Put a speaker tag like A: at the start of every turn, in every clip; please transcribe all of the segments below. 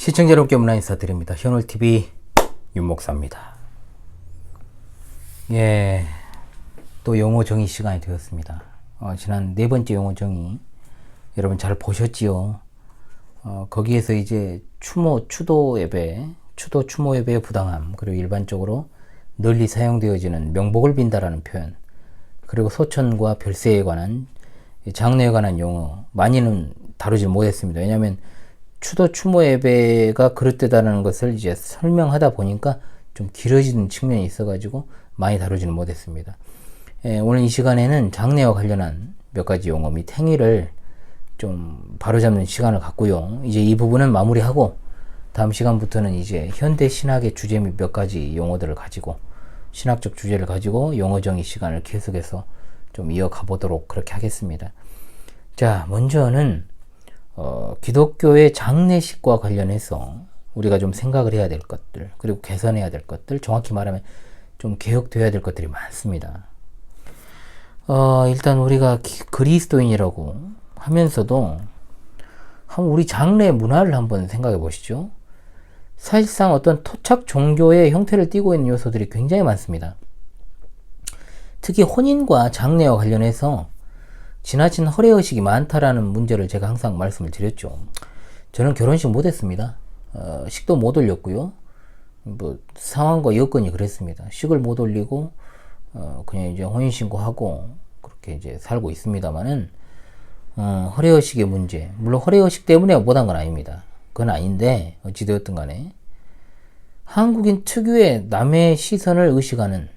A: 시청자 여러분께 문화 인사드립니다. 현월TV 윤목사입니다. 예, 또 용어 정의 시간이 되었습니다. 지난 네 번째 용어 정의 여러분 잘 보셨지요? 거기에서 이제 추도 예배, 추모 예배의 부당함, 그리고 일반적으로 널리 사용되어지는 명복을 빈다라는 표현, 그리고 소천과 별세에 관한, 장례에 관한 용어 많이는 다루지 못했습니다. 왜냐하면 추모 예배가 그릇되다는 것을 이제 설명하다 보니까 좀 길어지는 측면이 있어가지고 많이 다루지는 못했습니다. 오늘 이 시간에는 장례와 관련한 몇 가지 용어 및 행위를 좀 바로잡는 시간을 갖고요. 이제 이 부분은 마무리하고 다음 시간부터는 이제 현대 신학의 주제 및 몇 가지 용어들을 가지고 신학적 주제를 가지고 용어 정의 시간을 계속해서 좀 이어가 보도록 그렇게 하겠습니다. 자, 먼저는 기독교의 장례식과 관련해서 우리가 좀 생각을 해야 될 것들, 그리고 개선해야 될 것들, 정확히 말하면 좀 개혁되어야 될 것들이 많습니다. 일단 우리가 그리스도인이라고 하면서도 우리 장례 문화를 한번 생각해 보시죠. 사실상 어떤 토착 종교의 형태를 띠고 있는 요소들이 굉장히 많습니다. 특히 혼인과 장례와 관련해서 지나친 허례의식이 많다라는 문제를 제가 항상 말씀을 드렸죠. 저는 결혼식 못했습니다. 식도 못 올렸고요. 뭐 상황과 여건이 그랬습니다. 식을 못 올리고 그냥 이제 혼인신고하고 그렇게 이제 살고 있습니다만은 허례의식의 문제, 물론 허례의식 때문에 못한 건 아닙니다. 그건 아닌데 어찌되었든 간에 한국인 특유의 남의 시선을 의식하는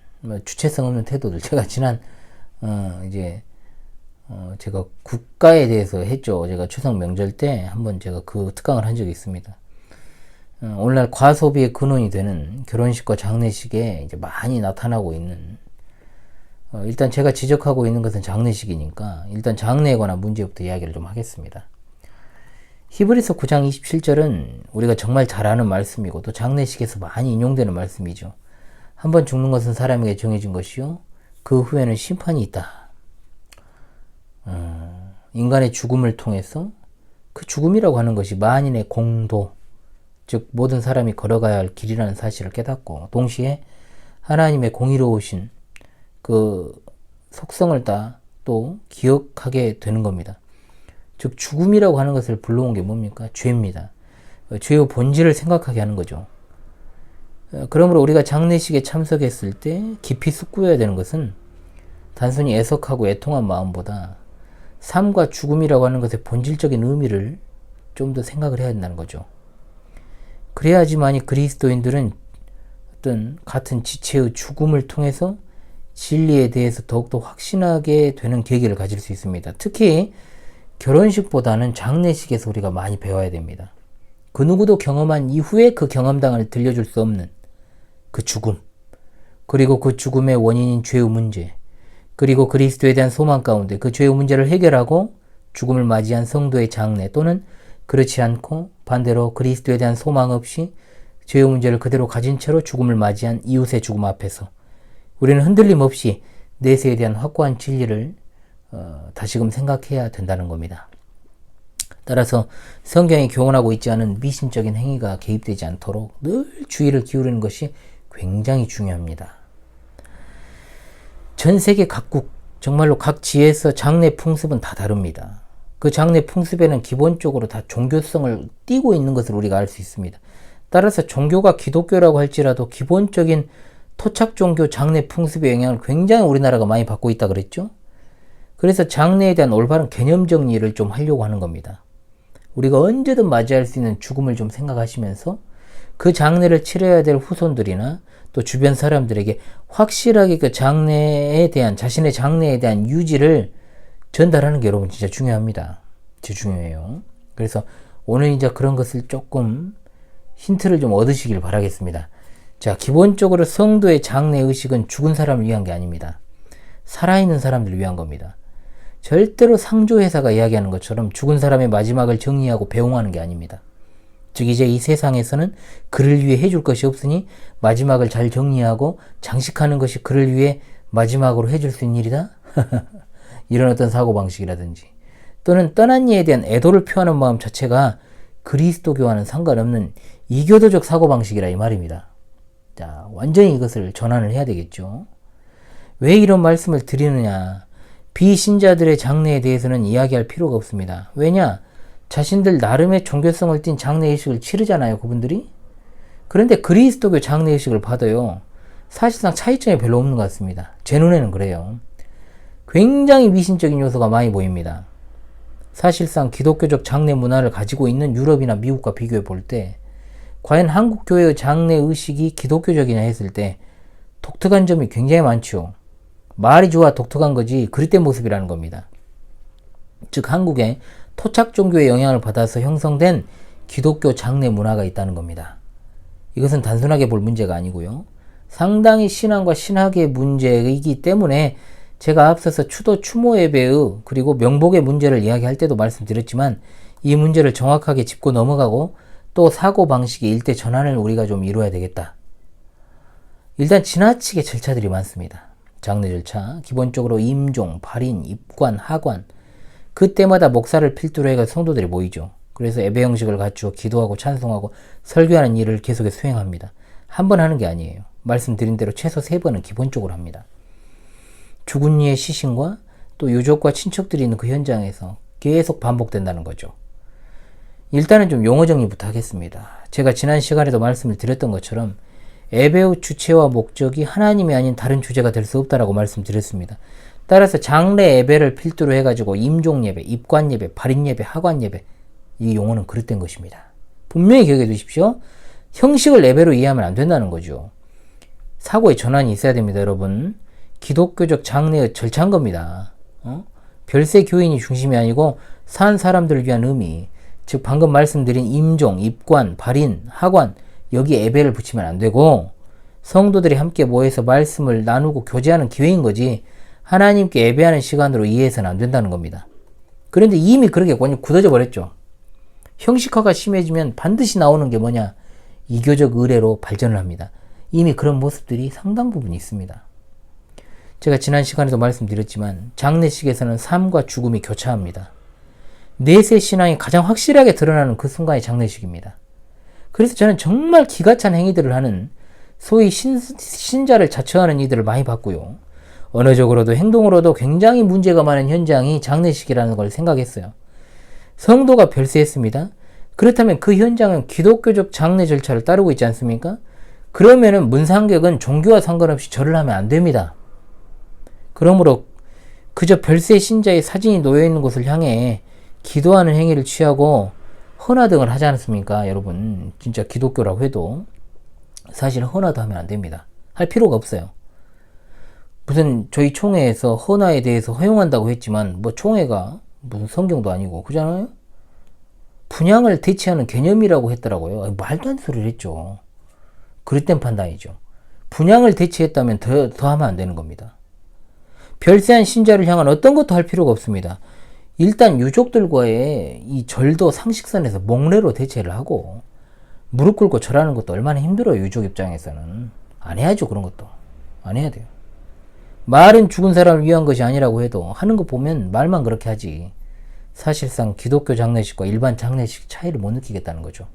A: 주체성 없는 태도들, 제가 지난 제가 국가에 대해서 했죠. 제가 추석 명절 때 한번 제가 그 특강을 한 적이 있습니다. 오늘날 과소비의 근원이 되는 결혼식과 장례식에 이제 많이 나타나고 있는, 일단 제가 지적하고 있는 것은 장례식이니까 일단 장례에 관한 문제부터 이야기를 좀 하겠습니다. 히브리서 9장 27절은 우리가 정말 잘 아는 말씀이고 또 장례식에서 많이 인용되는 말씀이죠. 한번 죽는 것은 사람에게 정해진 것이요 그 후에는 심판이 있다. 인간의 죽음을 통해서 그 죽음이라고 하는 것이 만인의 공도, 즉 모든 사람이 걸어가야 할 길이라는 사실을 깨닫고 동시에 하나님의 공의로우신 그 속성을 다 또 기억하게 되는 겁니다. 즉 죽음이라고 하는 것을 불러온 게 뭡니까? 죄입니다. 죄의 본질을 생각하게 하는 거죠. 그러므로 우리가 장례식에 참석했을 때 깊이 숙고해야 되는 것은 단순히 애석하고 애통한 마음보다 삶과 죽음이라고 하는 것의 본질적인 의미를 좀 더 생각을 해야 된다는 거죠. 그래야지만이 그리스도인들은 어떤 같은 지체의 죽음을 통해서 진리에 대해서 더욱더 확신하게 되는 계기를 가질 수 있습니다. 특히 결혼식보다는 장례식에서 우리가 많이 배워야 됩니다. 그 누구도 경험한 이후에 그 경험담을 들려줄 수 없는 그 죽음, 그리고 그 죽음의 원인인 죄의 문제, 그리고 그리스도에 대한 소망 가운데 그 죄의 문제를 해결하고 죽음을 맞이한 성도의 장례, 또는 그렇지 않고 반대로 그리스도에 대한 소망 없이 죄의 문제를 그대로 가진 채로 죽음을 맞이한 이웃의 죽음 앞에서 우리는 흔들림 없이 내세에 대한 확고한 진리를 다시금 생각해야 된다는 겁니다. 따라서 성경이 교훈하고 있지 않은 미신적인 행위가 개입되지 않도록 늘 주의를 기울이는 것이 굉장히 중요합니다. 전 세계 각국, 정말로 각 지에서 장례 풍습은 다 다릅니다. 그 장례 풍습에는 기본적으로 다 종교성을 띠고 있는 것을 우리가 알 수 있습니다. 따라서 종교가 기독교라고 할지라도 기본적인 토착 종교 장례 풍습의 영향을 굉장히 우리나라가 많이 받고 있다 그랬죠? 그래서 장례에 대한 올바른 개념 정리를 좀 하려고 하는 겁니다. 우리가 언제든 맞이할 수 있는 죽음을 좀 생각하시면서 그 장례를 치러야 될 후손들이나 또 주변 사람들에게 확실하게 그 장례에 대한, 자신의 장례에 대한 유지를 전달하는 게 여러분 진짜 중요합니다. 진짜 중요해요. 그래서 오늘 이제 그런 것을 조금 힌트를 좀 얻으시길 바라겠습니다. 자, 기본적으로 성도의 장례 의식은 죽은 사람을 위한 게 아닙니다. 살아있는 사람들을 위한 겁니다. 절대로 상조회사가 이야기하는 것처럼 죽은 사람의 마지막을 정리하고 배웅하는 게 아닙니다. 즉 이제 이 세상에서는 그를 위해 해줄 것이 없으니 마지막을 잘 정리하고 장식하는 것이 그를 위해 마지막으로 해줄 수 있는 일이다? 이런 어떤 사고방식이라든지, 또는 떠난 이에 대한 애도를 표하는 마음 자체가 그리스도교와는 상관없는 이교도적 사고방식이라 이 말입니다. 자, 완전히 이것을 전환을 해야 되겠죠. 왜 이런 말씀을 드리느냐? 비신자들의 장래에 대해서는 이야기할 필요가 없습니다. 왜냐? 자신들 나름의 종교성을 띤 장래의식을 치르잖아요, 그분들이. 그런데 그리스도교 장래의식을 봐도요, 사실상 차이점이 별로 없는 것 같습니다. 제 눈에는 그래요. 굉장히 미신적인 요소가 많이 보입니다. 사실상 기독교적 장래 문화를 가지고 있는 유럽이나 미국과 비교해 볼 때 과연 한국 교회의 장래 의식이 기독교적이냐 했을 때 독특한 점이 굉장히 많죠. 말이 좋아 독특한 거지 그릇된 모습이라는 겁니다. 즉 한국의 토착 종교의 영향을 받아서 형성된 기독교 장래 문화가 있다는 겁니다. 이것은 단순하게 볼 문제가 아니고요. 상당히 신앙과 신학의 문제이기 때문에 제가 앞서서 추도 추모 예배의 그리고 명복의 문제를 이야기할 때도 말씀드렸지만 이 문제를 정확하게 짚고 넘어가고 또 사고방식의 일대 전환을 우리가 좀 이루어야 되겠다. 일단 지나치게 절차들이 많습니다. 장례 절차, 기본적으로 임종, 발인, 입관, 하관, 그때마다 목사를 필두로 해가 성도들이 모이죠. 그래서 예배 형식을 갖추어 기도하고 찬송하고 설교하는 일을 계속해서 수행합니다. 한 번 하는 게 아니에요. 말씀드린 대로 최소 3번은 기본적으로 합니다. 죽은 이의 시신과 또 유족과 친척들이 있는 그 현장에서 계속 반복된다는 거죠. 일단은 좀 용어 정리부터 하겠습니다. 제가 지난 시간에도 말씀을 드렸던 것처럼 예배의 주체와 목적이 하나님이 아닌 다른 주제가 될 수 없다라고 말씀드렸습니다. 따라서 장례 예배를 필두로 해가지고 임종 예배, 입관 예배, 발인 예배, 하관 예배, 이 용어는 그릇된 것입니다. 분명히 기억해 두십시오. 형식을 예배로 이해하면 안 된다는 거죠. 사고의 전환이 있어야 됩니다, 여러분. 기독교적 장례의 절차인 겁니다. 별세 교인이 중심이 아니고 산 사람들을 위한 의미, 즉 방금 말씀드린 임종, 입관, 발인, 하관, 여기에 예배를 붙이면 안 되고 성도들이 함께 모여서 말씀을 나누고 교제하는 기회인 거지 하나님께 예배하는 시간으로 이해해서는 안 된다는 겁니다. 그런데 이미 그렇게 완전 굳어져 버렸죠. 형식화가 심해지면 반드시 나오는 게 뭐냐? 이교적 의례로 발전을 합니다. 이미 그런 모습들이 상당 부분 있습니다. 제가 지난 시간에도 말씀드렸지만 장례식에서는 삶과 죽음이 교차합니다. 내세 신앙이 가장 확실하게 드러나는 그 순간이 장례식입니다. 그래서 저는 정말 기가 찬 행위들을 하는 소위 신자를 자처하는 이들을 많이 봤고요. 언어적으로도 행동으로도 굉장히 문제가 많은 현장이 장례식이라는 걸 생각했어요. 성도가 별세했습니다. 그렇다면 그 현장은 기독교적 장례 절차를 따르고 있지 않습니까? 그러면은 문상객은 종교와 상관없이 절을 하면 안 됩니다. 그러므로 그저 별세 신자의 사진이 놓여있는 곳을 향해 기도하는 행위를 취하고 헌화 등을 하지 않습니까? 여러분 진짜 기독교라고 해도 사실 헌화도 하면 안 됩니다. 할 필요가 없어요. 무슨 저희 총회에서 헌화에 대해서 허용한다고 했지만 뭐 총회가 무슨 성경도 아니고 그잖아요? 분향을 대체하는 개념이라고 했더라고요. 말도 안 되는 소리를 했죠. 그릇된 판단이죠. 분향을 대체했다면 더 하면 안 되는 겁니다. 별세한 신자를 향한 어떤 것도 할 필요가 없습니다. 일단 유족들과의 이 절도 상식선에서 몽례로 대체를 하고 무릎 꿇고 절하는 것도 얼마나 힘들어요. 유족 입장에서는. 안 해야죠. 그런 것도. 안 해야 돼요. 말은 죽은 사람을 위한 것이 아니라고 해도 하는 거 보면 말만 그렇게 하지 사실상 기독교 장례식과 일반 장례식 차이를 못 느끼겠다는 거죠.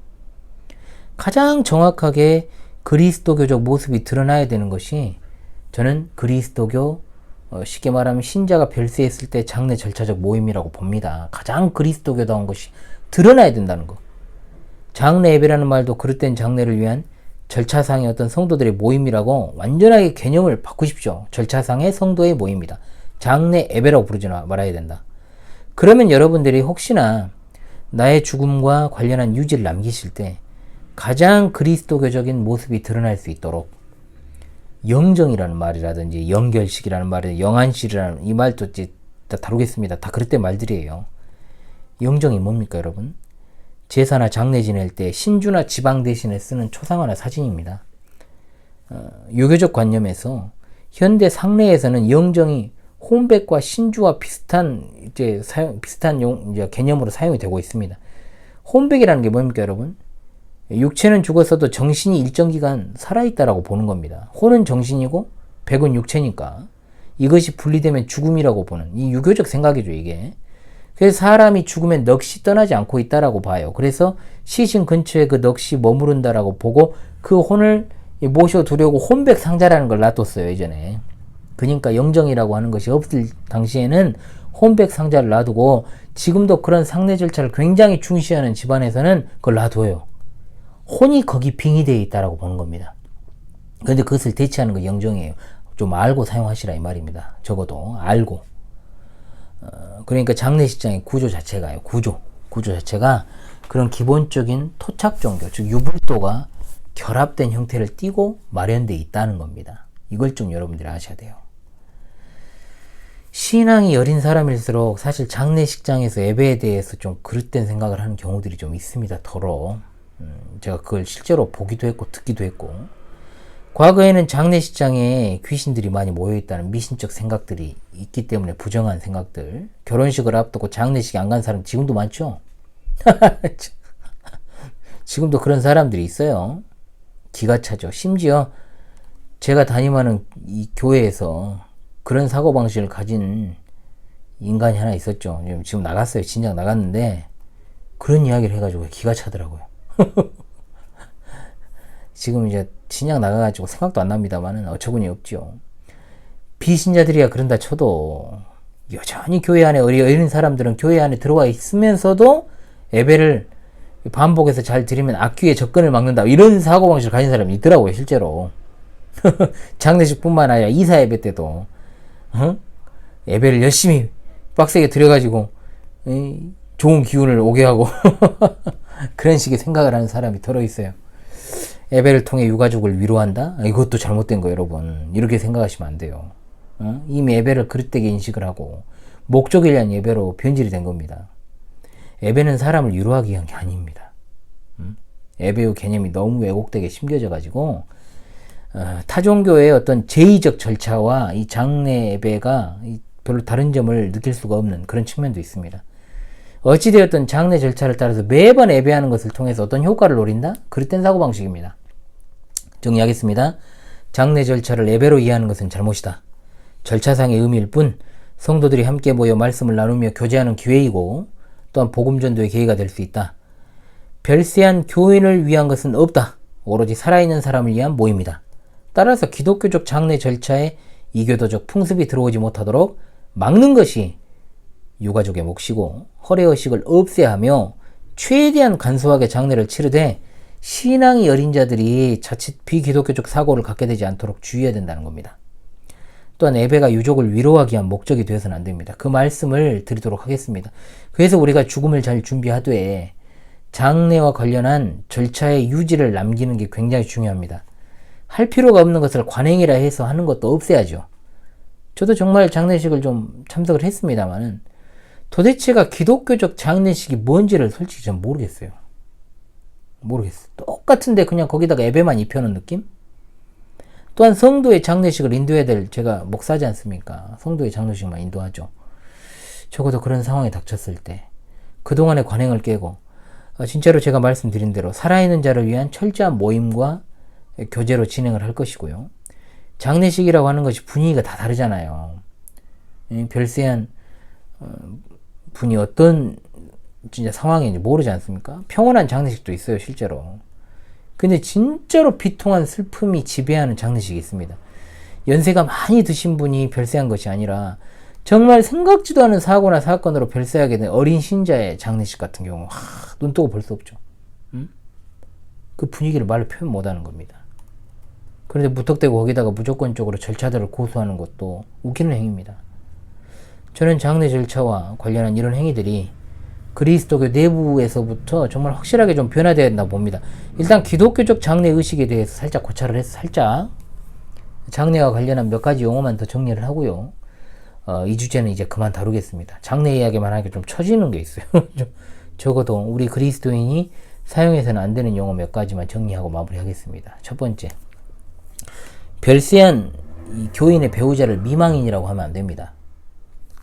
A: 가장 정확하게 그리스도교적 모습이 드러나야 되는 것이 저는 그리스도교 쉽게 말하면 신자가 별세했을 때 장례 절차적 모임이라고 봅니다. 가장 그리스도교다운 것이 드러나야 된다는 거. 장례 예배라는 말도 그릇된 장례를 위한 절차상의 어떤 성도들의 모임이라고 완전하게 개념을 바꾸십시오. 절차상의 성도의 모임이다. 장례 예배라고 부르지 말아야 된다. 그러면 여러분들이 혹시나 나의 죽음과 관련한 유지를 남기실 때 가장 그리스도교적인 모습이 드러날 수 있도록 영정이라는 말이라든지 영결식이라는 말이라든지 영안실이라는 이 말도 이제 다 다루겠습니다. 다 그릇된 말들이에요. 영정이 뭡니까 여러분? 제사나 장례 지낼 때 신주나 지방 대신에 쓰는 초상화나 사진입니다. 유교적 관념에서 현대 상례에서는 영정이 혼백과 신주와 비슷한 개념으로 사용이 되고 있습니다. 혼백이라는 게 뭡니까 여러분? 육체는 죽었어도 정신이 일정 기간 살아있다라고 보는 겁니다. 혼은 정신이고 백은 육체니까 이것이 분리되면 죽음이라고 보는 이 유교적 생각이죠 이게. 그래서 사람이 죽으면 넋이 떠나지 않고 있다라고 봐요. 그래서 시신 근처에 그 넋이 머무른다라고 보고 그 혼을 모셔두려고 혼백 상자라는 걸 놔뒀어요, 예전에. 그러니까 영정이라고 하는 것이 없을 당시에는 혼백 상자를 놔두고, 지금도 그런 상례 절차를 굉장히 중시하는 집안에서는 그걸 놔둬요. 혼이 거기 빙의되어 있다라고 보는 겁니다. 그런데 그것을 대체하는 거 영정이에요. 좀 알고 사용하시라 이 말입니다. 적어도 알고. 그러니까 장례식장의 구조 자체가요. 구조 자체가 그런 기본적인 토착 종교, 즉 유불도가 결합된 형태를 띠고 마련되어 있다는 겁니다. 이걸 좀 여러분들이 아셔야 돼요. 신앙이 여린 사람일수록 사실 장례식장에서 예배에 대해서 좀 그릇된 생각을 하는 경우들이 좀 있습니다. 더러. 제가 그걸 실제로 보기도 했고 듣기도 했고, 과거에는 장례식장에 귀신들이 많이 모여있다는 미신적 생각들이 있기 때문에 부정한 생각들, 결혼식을 앞두고 장례식에 안 간 사람 지금도 많죠? 지금도 그런 사람들이 있어요. 기가 차죠. 심지어 제가 담임하는 이 교회에서 그런 사고방식을 가진 인간이 하나 있었죠. 지금 나갔어요. 진작 나갔는데 그런 이야기를 해가지고 기가 차더라고요. 지금 이제 진작 나가가지고 생각도 안 납니다만은 어처구니 없죠. 비신자들이야 그런다 쳐도 여전히 교회 안에 어린 사람들은 교회 안에 들어와 있으면서도 예배를 반복해서 잘 드리면 악귀의 접근을 막는다, 이런 사고방식을 가진 사람이 있더라고요, 실제로. 장례식뿐만 아니라 이사 예배 때도 예배를 열심히 빡세게 드려가지고 좋은 기운을 오게 하고 그런 식의 생각을 하는 사람이 들어 있어요. 예배를 통해 유가족을 위로한다? 이것도 잘못된 거예요, 여러분. 이렇게 생각하시면 안 돼요. 이미 예배를 그릇되게 인식을 하고 목적을 위한 예배로 변질이 된 겁니다. 예배는 사람을 위로하기 위한 게 아닙니다. 예배의 개념이 너무 왜곡되게 심겨져 가지고 타종교의 어떤 제의적 절차와 이 장례 예배가 별로 다른 점을 느낄 수가 없는 그런 측면도 있습니다. 어찌되었든 장례 절차를 따라서 매번 예배하는 것을 통해서 어떤 효과를 노린다? 그릇된 사고방식입니다. 정리하겠습니다. 장례 절차를 예배로 이해하는 것은 잘못이다. 절차상의 의미일 뿐 성도들이 함께 모여 말씀을 나누며 교제하는 기회이고 또한 복음전도의 계기가 될 수 있다. 별세한 교인을 위한 것은 없다. 오로지 살아있는 사람을 위한 모임이다. 따라서 기독교적 장례 절차에 이교도적 풍습이 들어오지 못하도록 막는 것이 유가족의 몫이고, 허례의식을 없애야 하며 최대한 간소하게 장례를 치르되 신앙이 여린 자들이 자칫 비기독교적 사고를 갖게 되지 않도록 주의해야 된다는 겁니다. 또한 예배가 유족을 위로하기 위한 목적이 되어서는 안 됩니다. 그 말씀을 드리도록 하겠습니다. 그래서 우리가 죽음을 잘 준비하되 장례와 관련한 절차의 유지를 남기는 게 굉장히 중요합니다. 할 필요가 없는 것을 관행이라 해서 하는 것도 없애야죠. 저도 정말 장례식을 좀 참석을 했습니다만은 도대체가 기독교적 장례식이 뭔지를 솔직히 전 모르겠어요. 똑같은데 그냥 거기다가 예배만 입혀놓은 느낌? 또한 성도의 장례식을 인도해야 될, 제가 목사지 않습니까? 성도의 장례식만 인도하죠. 적어도 그런 상황에 닥쳤을 때 그동안의 관행을 깨고 진짜로 제가 말씀드린 대로 살아있는 자를 위한 철저한 모임과 교제로 진행을 할 것이고요. 장례식이라고 하는 것이 분위기가 다 다르잖아요. 별세한 분이 어떤 진짜 상황인지 모르지 않습니까? 평온한 장례식도 있어요, 실제로. 근데 진짜로 비통한 슬픔이 지배하는 장례식이 있습니다. 연세가 많이 드신 분이 별세한 것이 아니라 정말 생각지도 않은 사고나 사건으로 별세하게 된 어린 신자의 장례식 같은 경우 눈 뜨고 볼 수 없죠. 그 분위기를 말로 표현 못하는 겁니다. 그런데 무턱대고 거기다가 무조건적으로 절차들을 고수하는 것도 웃기는 행위입니다. 저는 장례 절차와 관련한 이런 행위들이 그리스도교 내부에서부터 정말 확실하게 좀 변화되어야 된다고 봅니다. 일단 기독교적 장례 의식에 대해서 살짝 고찰을 해서 살짝 장례와 관련한 몇 가지 용어만 더 정리를 하고요. 이 주제는 이제 그만 다루겠습니다. 장례 이야기만 하기가 좀 처지는 게 있어요. 적어도 우리 그리스도인이 사용해서는 안 되는 용어 몇 가지만 정리하고 마무리하겠습니다. 첫 번째, 별세한 이 교인의 배우자를 미망인이라고 하면 안 됩니다.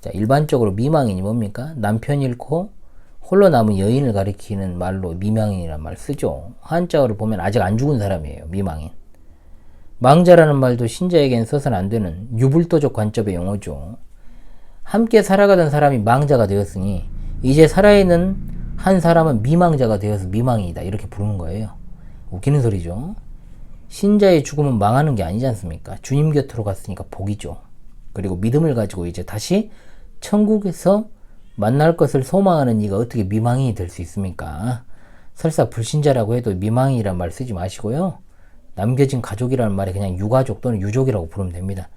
A: 자, 일반적으로 미망인이 뭡니까? 남편 잃고 홀로 남은 여인을 가리키는 말로 미망인이란 말 쓰죠. 한자어를 보면 아직 안 죽은 사람이에요, 미망인. 망자라는 말도 신자에겐 써서는 안 되는 유불도적 관점의 용어죠. 함께 살아가던 사람이 망자가 되었으니 이제 살아있는 한 사람은 미망자가 되어서 미망이다 이렇게 부르는 거예요. 웃기는 소리죠. 신자의 죽음은 망하는 게 아니지 않습니까? 주님 곁으로 갔으니까 복이죠. 그리고 믿음을 가지고 이제 다시 천국에서 만날 것을 소망하는 이가 어떻게 미망인이 될 수 있습니까? 설사 불신자라고 해도 미망인이란 말 쓰지 마시고요. 남겨진 가족이라는 말에 그냥 유가족 또는 유족이라고 부르면 됩니다.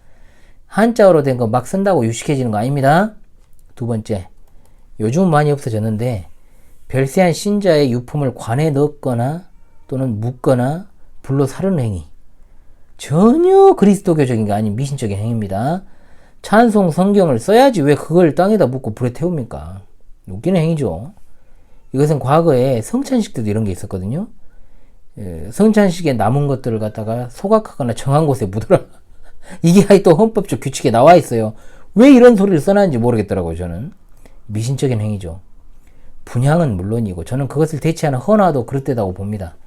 A: 한자어로 된 거 막 쓴다고 유식해지는 거 아닙니다. 두 번째, 요즘은 많이 없어졌는데 별세한 신자의 유품을 관에 넣거나 또는 묻거나 불로 사르는 행위, 전혀 그리스도교적인 게 아닌 미신적인 행위입니다. 찬송 성경을 써야지 왜 그걸 땅에다 묻고 불에 태웁니까? 웃기는 행위죠. 이것은 과거에 성찬식 때도 이런 게 있었거든요. 성찬식에 남은 것들을 갖다가 소각하거나 정한 곳에 묻어라. 이게 또 헌법적 규칙에 나와 있어요. 왜 이런 소리를 써놨는지 모르겠더라고요. 저는 미신적인 행위죠. 분향은 물론이고 저는 그것을 대체하는 헌화도 그릇되다고 봅니다.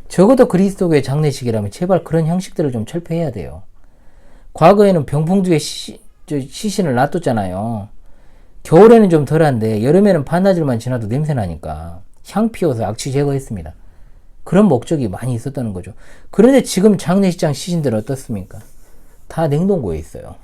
A: 적어도 그리스도교의 장례식이라면 제발 그런 형식들을 좀 철폐해야 돼요. 과거에는 병풍 뒤에 시신을 놔뒀잖아요. 겨울에는 좀 덜한데 여름에는 반나절만 지나도 냄새나니까 향 피워서 악취 제거했습니다. 그런 목적이 많이 있었다는 거죠. 그런데 지금 장례식장 시신들은 어떻습니까? 다 냉동고에 있어요.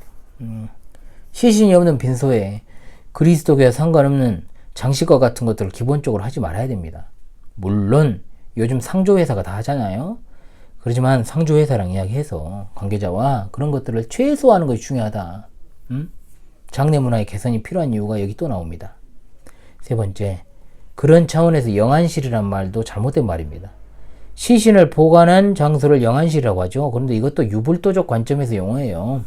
A: 시신이 없는 빈소에 그리스도교와 상관없는 장식과 같은 것들을 기본적으로 하지 말아야 됩니다. 물론 요즘 상조회사가 다 하잖아요. 그렇지만 상조회사랑 이야기해서 관계자와 그런 것들을 최소화하는 것이 중요하다. 장례 문화의 개선이 필요한 이유가 여기 또 나옵니다. 세 번째, 그런 차원에서 영안실이란 말도 잘못된 말입니다. 시신을 보관한 장소를 영안실이라고 하죠. 그런데 이것도 유불도적 관점에서 용어예요.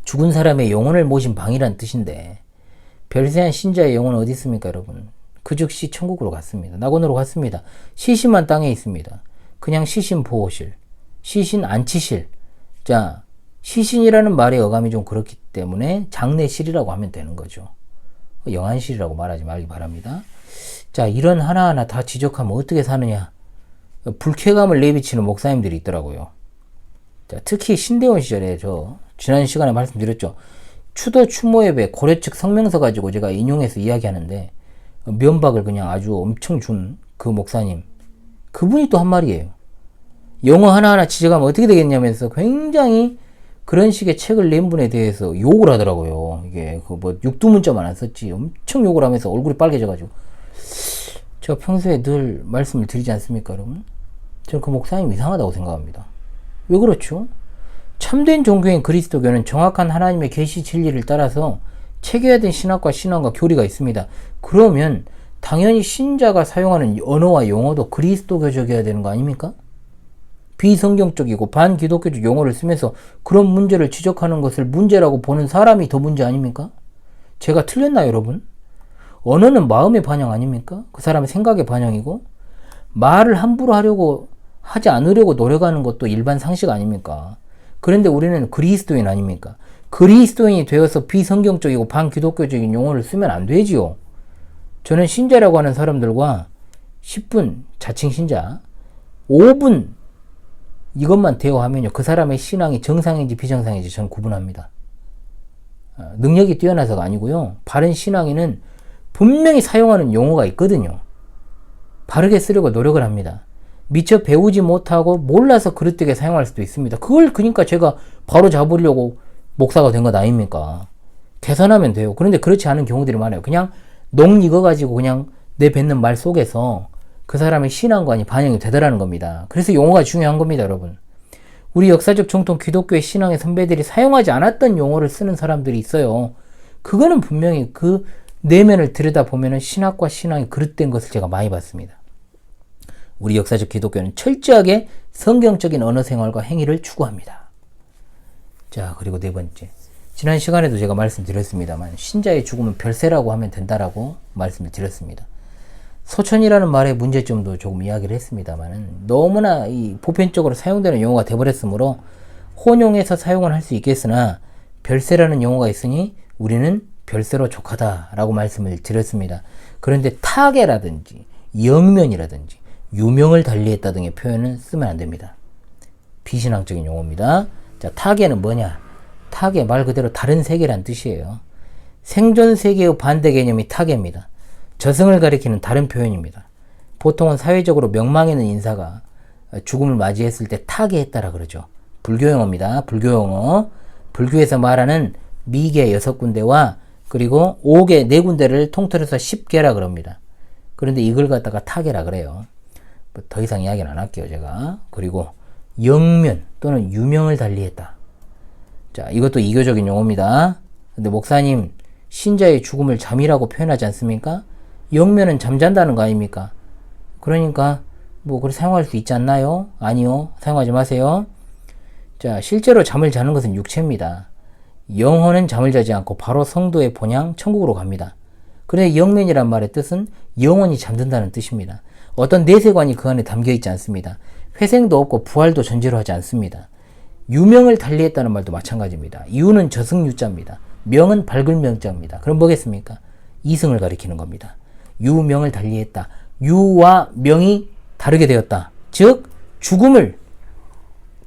A: 죽은 사람의 영혼을 모신 방이란 뜻인데 별세한 신자의 영혼은 어디 있습니까, 여러분? 그 즉시 천국으로 갔습니다. 낙원으로 갔습니다. 시신만 땅에 있습니다. 그냥 시신 보호실, 시신 안치실. 자, 시신이라는 말의 어감이 좀 그렇기 때문에 장례실이라고 하면 되는 거죠. 영안실이라고 말하지 말기 바랍니다. 자, 이런 하나하나 다 지적하면 어떻게 사느냐? 불쾌감을 내비치는 목사님들이 있더라고요. 자, 특히 신대원 시절에 지난 시간에 말씀드렸죠. 추도 추모 예배 고려 측 성명서 가지고 제가 인용해서 이야기하는데 면박을 그냥 아주 엄청 준 그 목사님, 그분이 또 한 말이에요. 영어 하나하나 지적하면 어떻게 되겠냐면서 굉장히 그런 식의 책을 낸 분에 대해서 욕을 하더라고요. 이게 육두문자만 안 썼지 엄청 욕을 하면서 얼굴이 빨개져가지고. 제가 평소에 늘 말씀을 드리지 않습니까, 여러분? 저는 그 목사님 이상하다고 생각합니다. 왜 그렇죠? 참된 종교인 그리스도교는 정확한 하나님의 계시 진리를 따라서 체계화된 신학과 신앙과 교리가 있습니다. 그러면 당연히 신자가 사용하는 언어와 용어도 그리스도교적이어야 되는 거 아닙니까? 비성경적이고 반기독교적 용어를 쓰면서 그런 문제를 지적하는 것을 문제라고 보는 사람이 더 문제 아닙니까? 제가 틀렸나요, 여러분? 언어는 마음의 반영 아닙니까? 그 사람의 생각의 반영이고, 말을 함부로 하지 않으려고 노력하는 것도 일반 상식 아닙니까? 그런데 우리는 그리스도인 아닙니까? 그리스도인이 되어서 비성경적이고 반기독교적인 용어를 쓰면 안 되지요. 저는 신자라고 하는 사람들과 10분, 자칭 신자, 5분 이것만 대화하면요, 그 사람의 신앙이 정상인지 비정상인지 저는 구분합니다. 능력이 뛰어나서가 아니고요, 바른 신앙인은 분명히 사용하는 용어가 있거든요. 바르게 쓰려고 노력을 합니다. 미처 배우지 못하고 몰라서 그릇되게 사용할 수도 있습니다. 그걸 그러니까 제가 바로 잡으려고 목사가 된 것 아닙니까? 개선하면 돼요. 그런데 그렇지 않은 경우들이 많아요. 그냥 녹 익어가지고 그냥 내뱉는 말 속에서 그 사람의 신앙관이 반영이 되더라는 겁니다. 그래서 용어가 중요한 겁니다, 여러분. 우리 역사적 정통 기독교의 신앙의 선배들이 사용하지 않았던 용어를 쓰는 사람들이 있어요. 그거는 분명히 그 내면을 들여다보면 신학과 신앙이 그릇된 것을 제가 많이 봤습니다. 우리 역사적 기독교는 철저하게 성경적인 언어 생활과 행위를 추구합니다. 자, 그리고 네 번째. 지난 시간에도 제가 말씀드렸습니다만 신자의 죽음은 별세라고 하면 된다라고 말씀을 드렸습니다. 소천이라는 말의 문제점도 조금 이야기를 했습니다만 너무나 이 보편적으로 사용되는 용어가 되어버렸으므로 혼용해서 사용을 할 수 있겠으나 별세라는 용어가 있으니 우리는 별세로 족하다라고 말씀을 드렸습니다. 그런데 타계라든지 영면이라든지 유명을 달리했다 등의 표현은 쓰면 안 됩니다. 비신앙적인 용어입니다. 자, 타계는 뭐냐? 타계 말 그대로 다른 세계란 뜻이에요. 생존 세계의 반대 개념이 타계입니다. 저승을 가리키는 다른 표현입니다. 보통은 사회적으로 명망있는 인사가 죽음을 맞이했을 때 타계했다라 그러죠. 불교 용어입니다. 불교 용어. 불교에서 말하는 미계 6군데와 그리고 5계 4군데를 통틀어서 10계라 그럽니다. 그런데 이걸 갖다가 타계라 그래요. 더 이상 이야기는 안 할게요, 제가. 그리고 영면 또는 유명을 달리했다. 자, 이것도 이교적인 용어입니다. 근데 목사님, 신자의 죽음을 잠이라고 표현하지 않습니까? 영면은 잠잔다는 거 아닙니까? 그러니까 뭐 그렇게 사용할 수 있지 않나요? 아니요. 사용하지 마세요. 자, 실제로 잠을 자는 것은 육체입니다. 영혼은 잠을 자지 않고 바로 성도의 본향 천국으로 갑니다. 그런데 영면이란 말의 뜻은 영혼이 잠든다는 뜻입니다. 어떤 내세관이 그 안에 담겨 있지 않습니다. 회생도 없고 부활도 전제로 하지 않습니다. 유명을 달리했다는 말도 마찬가지입니다. 유는 저승유자입니다. 명은 밝을 명자입니다. 그럼 뭐겠습니까? 이승을 가리키는 겁니다. 유명을 달리했다. 유와 명이 다르게 되었다. 즉 죽음을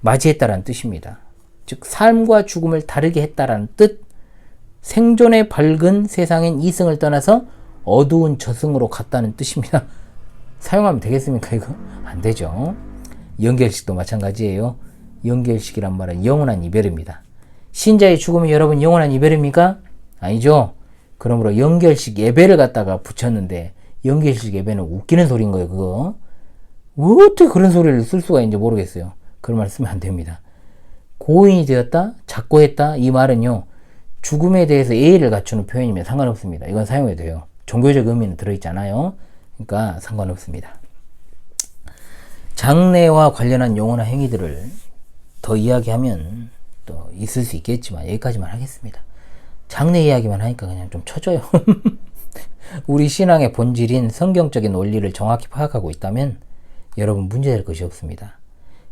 A: 맞이했다라는 뜻입니다. 즉 삶과 죽음을 다르게 했다라는 뜻. 생존의 밝은 세상인 이승을 떠나서 어두운 저승으로 갔다는 뜻입니다. 사용하면 되겠습니까? 이거 안 되죠. 영결식도 마찬가지예요. 영결식이란 말은 영원한 이별입니다. 신자의 죽음이 여러분 영원한 이별입니까? 아니죠. 그러므로 영결식 예배를 갖다가 붙였는데 영결식 예배는 웃기는 소리인 거예요. 그거 어떻게 그런 소리를 쓸 수가 있는지 모르겠어요. 그런 말 쓰면 안 됩니다. 고인이 되었다, 작고했다, 이 말은요 죽음에 대해서 예의를 갖추는 표현이면 상관없습니다. 이건 사용해도 돼요. 종교적 의미는 들어있잖아요. 그러니까 상관없습니다. 장례와 관련한 용어나 행위들을 더 이야기하면 또 있을 수 있겠지만 여기까지만 하겠습니다. 장례 이야기만 하니까 그냥 좀 쳐져요. 우리 신앙의 본질인 성경적인 원리를 정확히 파악하고 있다면 여러분 문제될 것이 없습니다.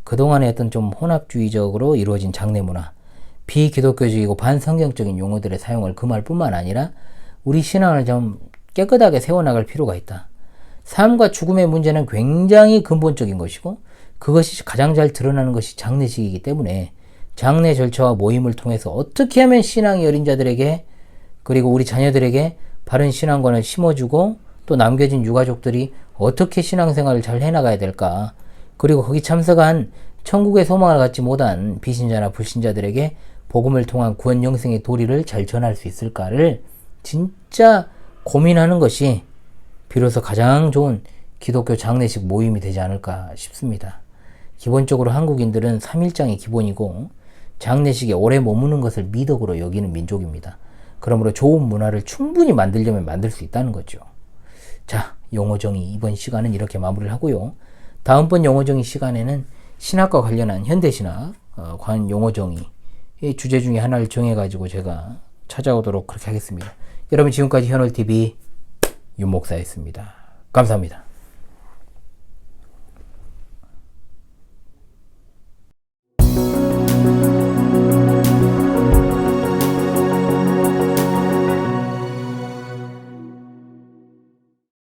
A: 그동안의 어떤 좀 혼합주의적으로 이루어진 장례 문화, 비기독교적이고 반성경적인 용어들의 사용을 금할 뿐만 아니라 우리 신앙을 좀 깨끗하게 세워나갈 필요가 있다. 삶과 죽음의 문제는 굉장히 근본적인 것이고 그것이 가장 잘 드러나는 것이 장례식이기 때문에 장례 절차와 모임을 통해서 어떻게 하면 신앙이 어린 자들에게 그리고 우리 자녀들에게 바른 신앙관을 심어주고 또 남겨진 유가족들이 어떻게 신앙생활을 잘 해나가야 될까, 그리고 거기 참석한 천국의 소망을 갖지 못한 비신자나 불신자들에게 복음을 통한 구원 영생의 도리를 잘 전할 수 있을까를 진짜 고민하는 것이 비로소 가장 좋은 기독교 장례식 모임이 되지 않을까 싶습니다. 기본적으로 한국인들은 3일장이 기본이고 장례식에 오래 머무는 것을 미덕으로 여기는 민족입니다. 그러므로 좋은 문화를 충분히 만들려면 만들 수 있다는 거죠. 자, 용어정의 이번 시간은 이렇게 마무리를 하고요. 다음번 용어정의 시간에는 신학과 관련한 현대신학 관 용어정의 이 주제 중에 하나를 정해가지고 제가 찾아오도록 그렇게 하겠습니다. 여러분 지금까지 현월TV 윤목사였습니다. 감사합니다.